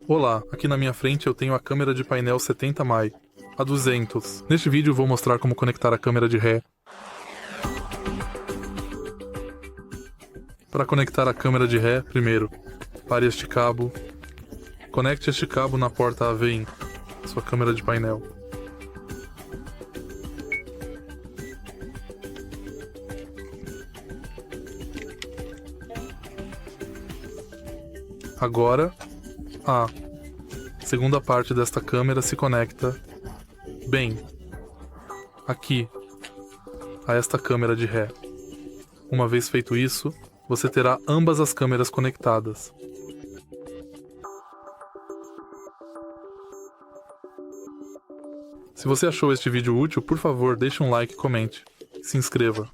Olá, aqui na minha frente eu tenho a câmera de painel 70mm, A200. Neste vídeo vou mostrar como conectar a câmera de ré. Para conectar a câmera de ré, primeiro, pare este cabo. Conecte este cabo na porta AV, sua câmera de painel. Agora, a segunda parte desta câmera se conecta bem aqui a esta câmera de ré. Uma vez feito isso, você terá ambas as câmeras conectadas. Se você achou este vídeo útil, por favor, deixe um like e comente. Se inscreva.